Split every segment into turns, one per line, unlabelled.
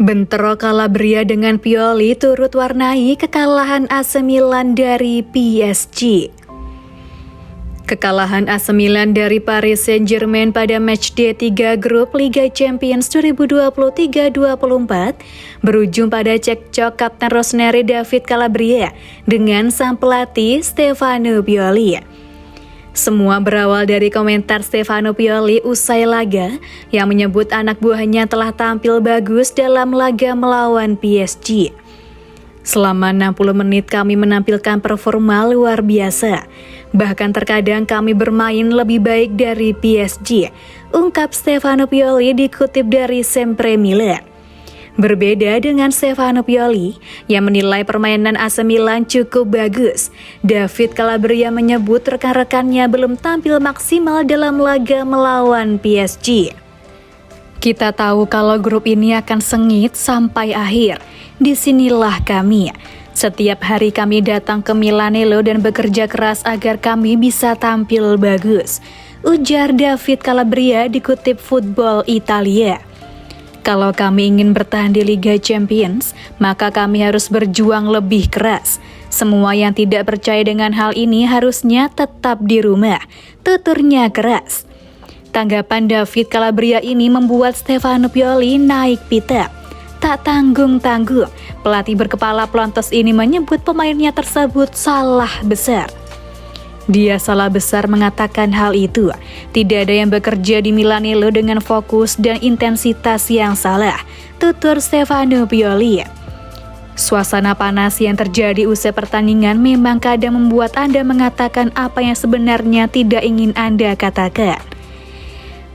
Bentrok Calabria dengan Pioli turut warnai kekalahan AC Milan dari PSG. Kekalahan AC Milan dari Paris Saint-Germain pada matchday 3 grup Liga Champions 2023-24 berujung pada cekcok Kapten Rossoneri David Calabria dengan sang pelatih Stefano Pioli. Semua berawal dari komentar Stefano Pioli usai laga yang menyebut anak buahnya telah tampil bagus dalam laga melawan PSG. Selama 60 menit kami menampilkan performa luar biasa. Bahkan terkadang kami bermain lebih baik dari PSG, ungkap Stefano Pioli dikutip dari Sempre Milan. Berbeda dengan Stefano Pioli yang menilai permainan AC Milan cukup bagus, David Calabria menyebut rekan-rekannya belum tampil maksimal dalam laga melawan PSG. Kita tahu kalau grup ini akan sengit sampai akhir. Disinilah kami. Setiap hari kami datang ke Milanello dan bekerja keras agar kami bisa tampil bagus, ujar David Calabria dikutip Football Italia. Kalau kami ingin bertahan di Liga Champions, maka kami harus berjuang lebih keras. Semua yang tidak percaya dengan hal ini harusnya tetap di rumah, tuturnya keras. Tanggapan David Calabria ini membuat Stefano Pioli naik pitam. Tak tanggung-tanggung, pelatih berkepala pelontos ini menyebut pemainnya tersebut salah besar. Dia salah besar mengatakan hal itu. Tidak ada yang bekerja di Milanello dengan fokus dan intensitas yang salah, tutur Stefano Pioli. Suasana panas yang terjadi usai pertandingan memang kadang membuat Anda mengatakan apa yang sebenarnya tidak ingin Anda katakan.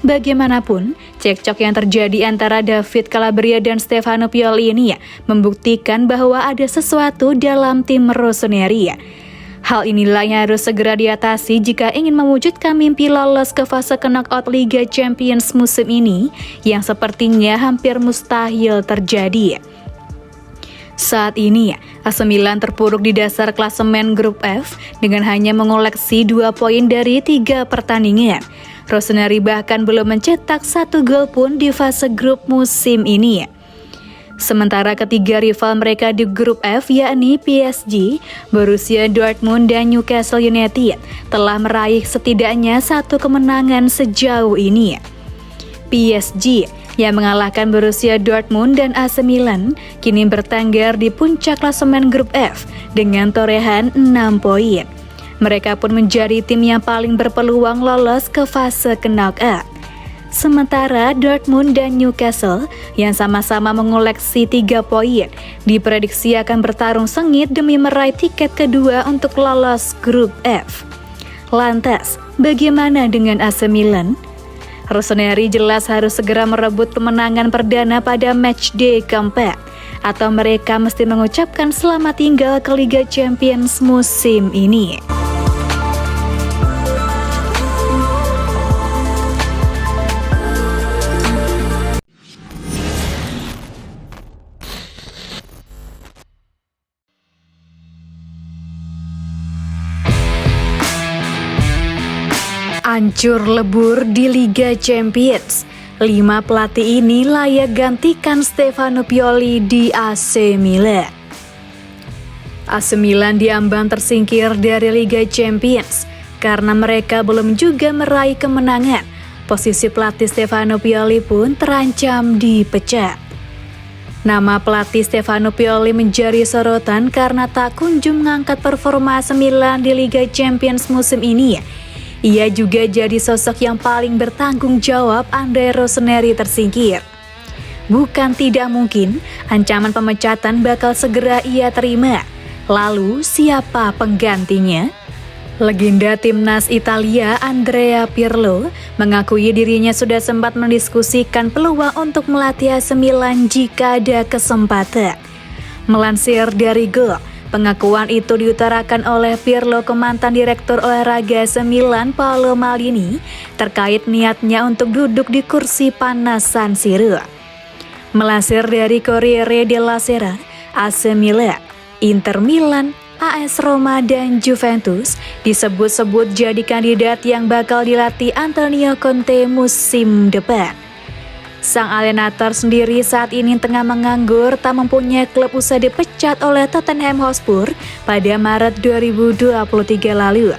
Bagaimanapun, cekcok yang terjadi antara David Calabria dan Stefano Pioli ini membuktikan bahwa ada sesuatu dalam tim Rossoneri. Hal inilah yang harus segera diatasi jika ingin mewujudkan mimpi lolos ke fase knockout Liga Champions musim ini yang sepertinya hampir mustahil terjadi. Saat ini, AC Milan terpuruk di dasar klasemen grup F dengan hanya mengoleksi 2 poin dari 3 pertandingan. Rossoneri bahkan belum mencetak 1 gol pun di fase grup musim ini. Sementara ketiga rival mereka di grup F yakni PSG, Borussia Dortmund dan Newcastle United telah meraih setidaknya 1 kemenangan sejauh ini. PSG yang mengalahkan Borussia Dortmund dan AC Milan kini bertengger di puncak klasemen grup F dengan torehan 6 poin. Mereka pun menjadi tim yang paling berpeluang lolos ke fase knockout. Sementara Dortmund dan Newcastle yang sama-sama mengoleksi 3 poin diprediksi akan bertarung sengit demi meraih tiket kedua untuk lolos grup F. Lantas, bagaimana dengan AC Milan? Rossoneri jelas harus segera merebut kemenangan perdana pada matchday keempat, atau mereka mesti mengucapkan selamat tinggal ke Liga Champions musim ini. Hancur lebur di Liga Champions, 5 pelatih ini layak gantikan Stefano Pioli di AC Milan. AC Milan diambang tersingkir dari Liga Champions karena mereka belum juga meraih kemenangan. Posisi pelatih Stefano Pioli pun terancam dipecat. Nama pelatih Stefano Pioli menjadi sorotan karena tak kunjung mengangkat performa AC Milan di Liga Champions musim ini. Ia juga jadi sosok yang paling bertanggung jawab andai Rossoneri tersingkir. Bukan tidak mungkin ancaman pemecatan bakal segera ia terima. Lalu siapa penggantinya? Legenda timnas Italia Andrea Pirlo mengakui dirinya sudah sempat mendiskusikan peluang untuk melatih AC Milan jika ada kesempatan. Melansir dari Goal, pengakuan itu diutarakan oleh Pirlo ke mantan direktur olahraga AC Milan Paolo Maldini terkait niatnya untuk duduk di kursi panas San Siro. Melansir dari Corriere della Sera, AC Milan, Inter Milan, AS Roma dan Juventus disebut-sebut jadi kandidat yang bakal dilatih Antonio Conte musim depan. Sang alienator sendiri saat ini tengah menganggur, tak mempunyai klub usai dipecat oleh Tottenham Hotspur pada Maret 2023 lalu.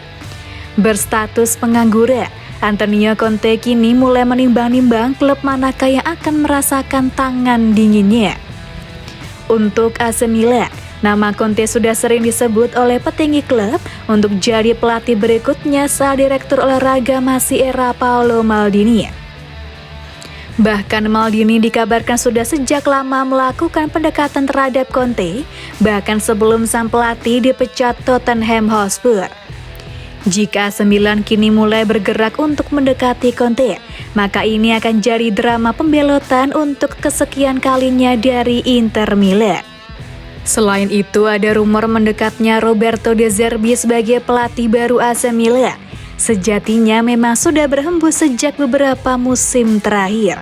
Berstatus pengangguran, Antonio Conte kini mulai menimbang-nimbang klub manakah yang akan merasakan tangan dinginnya. Untuk AC Milan, nama Conte sudah sering disebut oleh petinggi klub untuk jadi pelatih berikutnya saat direktur olahraga masih era Paolo Maldini. Bahkan Maldini dikabarkan sudah sejak lama melakukan pendekatan terhadap Conte, bahkan sebelum sang pelatih dipecat Tottenham Hotspur. Jika AC Milan kini mulai bergerak untuk mendekati Conte, maka ini akan jadi drama pembelotan untuk kesekian kalinya dari Inter Milan. Selain itu, ada rumor mendekatnya Roberto De Zerbi sebagai pelatih baru AC Milan. Sejatinya memang sudah berhembus sejak beberapa musim terakhir.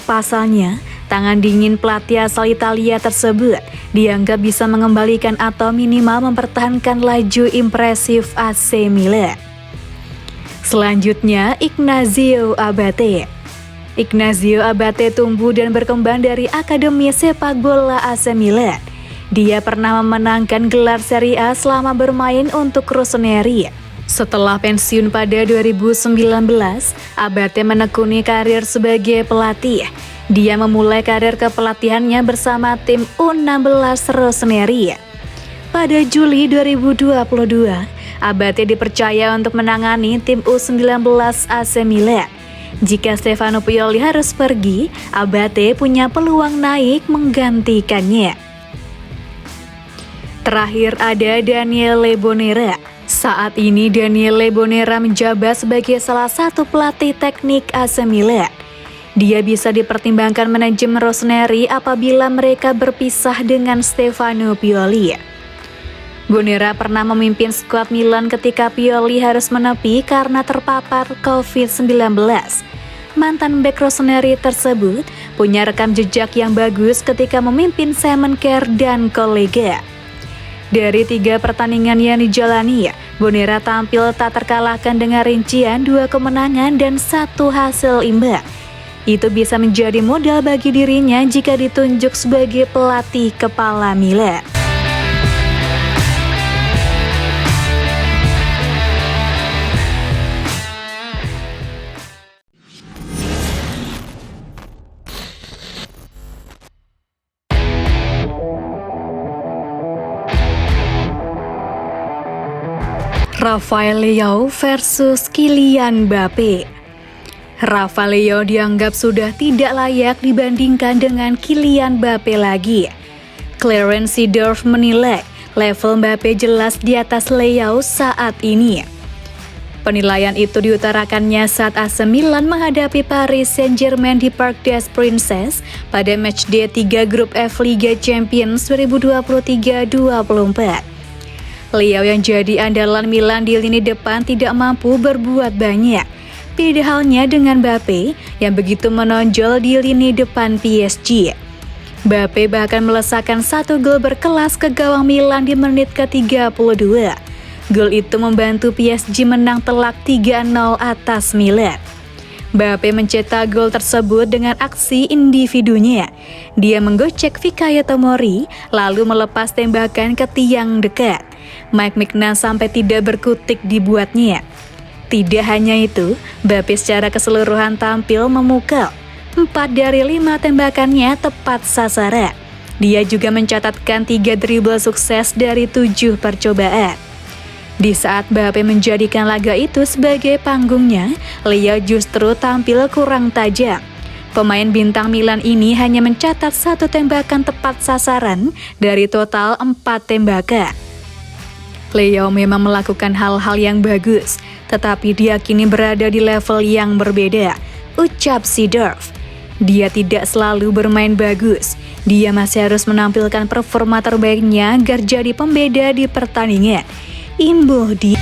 Pasalnya, tangan dingin pelatih asal Italia tersebut dianggap bisa mengembalikan atau minimal mempertahankan laju impresif AC Milan. Selanjutnya, Ignacio Abate. Ignacio Abate tumbuh dan berkembang dari Akademi Sepak Bola AC Milan. Dia pernah memenangkan gelar Serie A selama bermain untuk Rossoneri. Setelah pensiun pada 2019, Abate menekuni karir sebagai pelatih. Dia memulai karir kepelatihannya bersama tim U16 Rossoneri. Pada Juli 2022, Abate dipercaya untuk menangani tim U19 AC Milan. Jika Stefano Pioli harus pergi, Abate punya peluang naik menggantikannya. Terakhir ada Daniele Bonera. Saat ini Daniele Bonera menjabat sebagai salah satu pelatih teknik AC Milan. Dia bisa dipertimbangkan manajemen Rossoneri apabila mereka berpisah dengan Stefano Pioli. Bonera pernah memimpin skuad Milan ketika Pioli harus menepi karena terpapar COVID-19. Mantan bek Rossoneri tersebut punya rekam jejak yang bagus ketika memimpin Semenker dan kolega. Dari 3 pertandingan yang dijalani, Bonera tampil tak terkalahkan dengan rincian 2 kemenangan dan 1 hasil imbang. Itu bisa menjadi modal bagi dirinya jika ditunjuk sebagai pelatih kepala Milan. Rafael Leao versus Kylian Mbappe. Rafael Leao dianggap sudah tidak layak dibandingkan dengan Kylian Mbappe lagi. Clarence Seedorf menilai level Mbappe jelas di atas Leao saat ini. Penilaian itu diutarakannya saat AC Milan menghadapi Paris Saint-Germain di Parc des Princes pada matchday 3 grup F Liga Champions 2023-24. Leao yang jadi andalan Milan di lini depan tidak mampu berbuat banyak. Beda halnya dengan Mbappe yang begitu menonjol di lini depan PSG. Mbappe bahkan melesakkan 1 gol berkelas ke gawang Milan di menit ke-32. Gol itu membantu PSG menang telak 3-0 atas Milan. Mbappe mencetak gol tersebut dengan aksi individunya. Dia menggocek Fikayo Tomori lalu melepas tembakan ke tiang dekat. Mike Maignan sampai tidak berkutik dibuatnya. Tidak hanya itu, Mbappe secara keseluruhan tampil memukau. 4 dari 5 tembakannya tepat sasaran. Dia juga mencatatkan 3 dribble sukses dari 7 percobaan. Di saat Mbappe menjadikan laga itu sebagai panggungnya, Leao justru tampil kurang tajam. Pemain bintang Milan ini hanya mencatat 1 tembakan tepat sasaran dari total 4 tembakan. Leao memang melakukan hal-hal yang bagus, tetapi dia kini berada di level yang berbeda, ucap Seedorf. Dia tidak selalu bermain bagus, dia masih harus menampilkan performa terbaiknya agar jadi pembeda di pertandingan. Imbuh dia.